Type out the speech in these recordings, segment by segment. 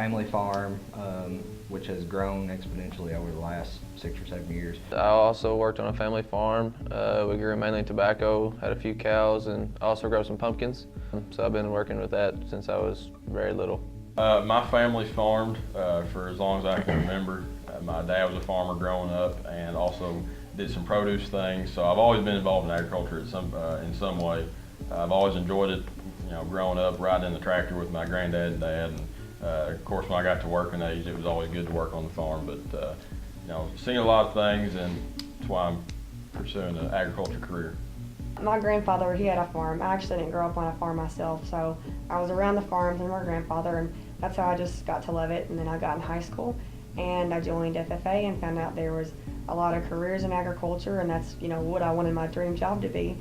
family farm, which has grown exponentially over the last 6 or 7 years. I also worked on a family farm. We grew mainly tobacco, had a few cows, and also grew some pumpkins. So I've been working with that since I was very little. My family's farmed for as long as I can remember. My dad was a farmer growing up and also did some produce things, so I've always been involved in agriculture in some way. I've always enjoyed it, growing up, riding in the tractor with my granddad and dad. And, of course, when I got to working age, it was always good to work on the farm. But seen a lot of things, and that's why I'm pursuing an agriculture career. My grandfather, he had a farm. I actually didn't grow up on a farm myself, so I was around the farms and my grandfather, and that's how I just got to love it. And then I got in high school, and I joined FFA and found out there was a lot of careers in agriculture, and that's what I wanted my dream job to be.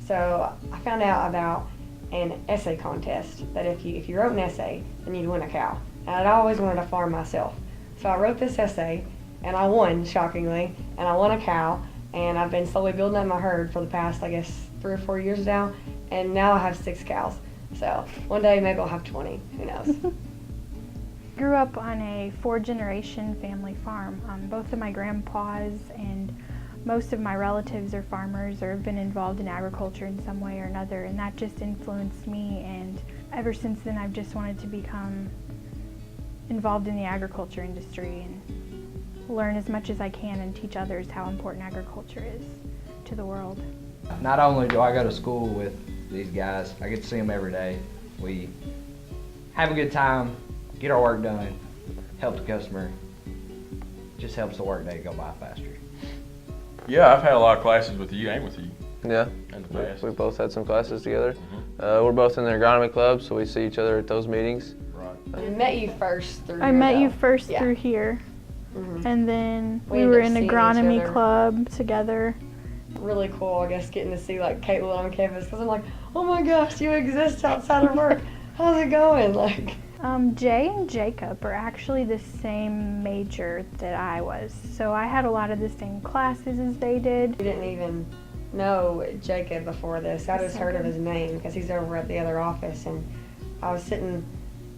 So I found out about an essay contest that if you wrote an essay, then you'd win a cow. And I'd always wanted a farm myself, so I wrote this essay, and I won, shockingly, and I won a cow. And I've been slowly building up my herd for the past, I guess, 3 or 4 years now, and now I have 6 cows. So one day maybe I'll have 20. Who knows? Grew up on a 4-generation family farm. Both of my grandpas and most of my relatives are farmers or have been involved in agriculture in some way or another, and that just influenced me. And ever since then, I've just wanted to become involved in the agriculture industry and learn as much as I can and teach others how important agriculture is to the world. Not only do I go to school with these guys, I get to see them every day. We have a good time, get our work done, help the customer. Just helps the work day go by faster. Yeah, I've had a lot of classes with you and with you. Yeah, in the past. We both had some classes together. We're both in the agronomy club, so we see each other at those meetings. I met you first through I here, met you though. first Yeah. through here, and then we ended were up in seeing each agronomy other. club together. Really cool, I guess, getting to see like Caitlin on campus, because I'm like, oh my gosh, you exist outside of work. How's it going? Like, Jay and Jacob are actually the same major that I was, so I had a lot of the same classes as they did. we didn't even know Jacob before this. I just heard of his name because he's over at the other office, and I was sitting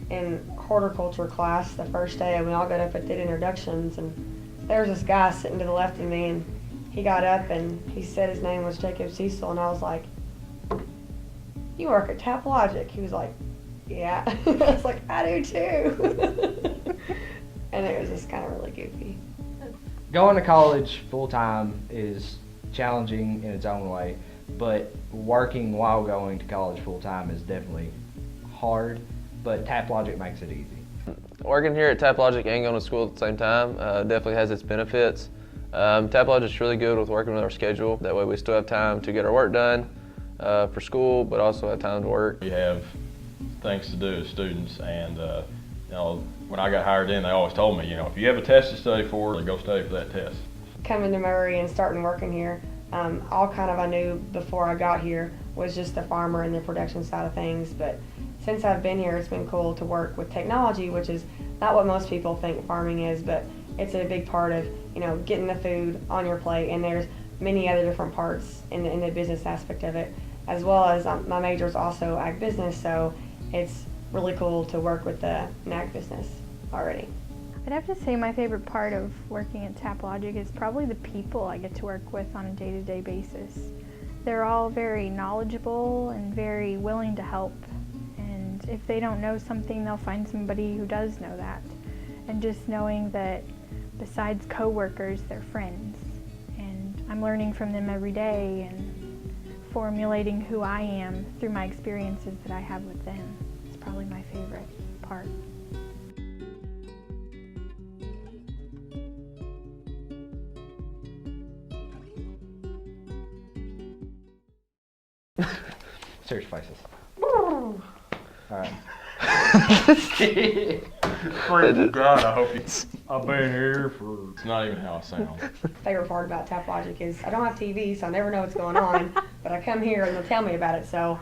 in horticulture class the first day, and we all got up and did introductions, and there was this guy sitting to the left of me, and he got up and he said his name was Jacob Cecil, and I was like, you work at Tap Logic? He was like, yeah. I was like, I do too. And it was just kind of really goofy. Going to college full-time is challenging in its own way, but working while going to college full-time is definitely hard, but Tap Logic makes it easy. Working here at Tap Logic and going to school at the same time definitely has its benefits. Tap Logic's really good with working with our schedule. That way we still have time to get our work done for school, but also have time to work. We have things to do as students, and when I got hired in, they always told me, if you have a test to study for, then go study for that test. Coming to Murray and starting working here, all kind of I knew before I got here was just the farmer and the production side of things, but since I've been here, it's been cool to work with technology, which is not what most people think farming is, but it's a big part of, getting the food on your plate, and there's many other different parts in the business aspect of it, as well as my major is also ag business, so it's really cool to work with the ag business already. I'd have to say my favorite part of working at Tap Logic is probably the people I get to work with on a day-to-day basis. They're all very knowledgeable and very willing to help, and if they don't know something, they'll find somebody who does know that. And just knowing that besides co-workers, they're friends, and I'm learning from them every day and formulating who I am through my experiences that I have with them. It's probably my favorite part. Serious faces. Alright. Pray to God, I hope I've been here for, it's not even how I sound. Favorite part about Tap Logic is I don't have TV, so I never know what's going on, but I come here and they'll tell me about it, so,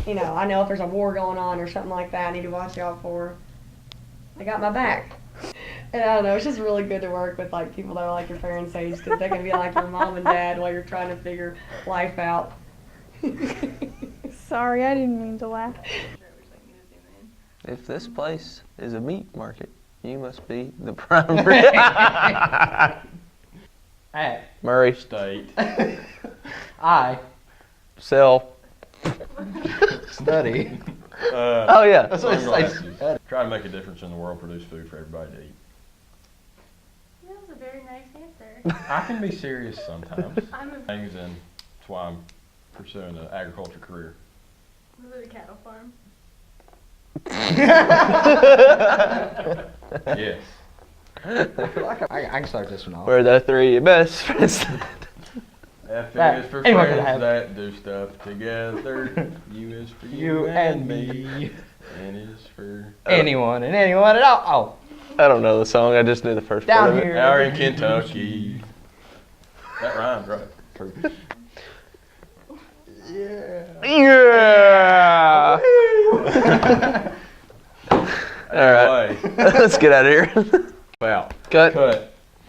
I know if there's a war going on or something like that I need to watch out for. They got my back. And I don't know, it's just really good to work with people that are like your parents' age, because they can be like your mom and dad while you're trying to figure life out. Sorry, I didn't mean to laugh. If this place is a meat market, you must be the primary. At Murray, State. I sell. study. Oh yeah. That's what it says. Sunglasses. Try to make a difference in the world, produce food for everybody to eat. That was a very nice answer. I can be serious sometimes. I'm a Things, and that's why I'm pursuing an agriculture career. was it a cattle farm? Yes. I can start this one off. We're the three best friends. F That- is for anyone can friends have- that do stuff together. U is for You and me. N is for Anyone and anyone at all. I don't know the song. I just knew the first Down part of here. it. Our in Kentucky. That rhymes, right? True. Yeah. All right. Anyway, Let's get out of here. about Cut. cut.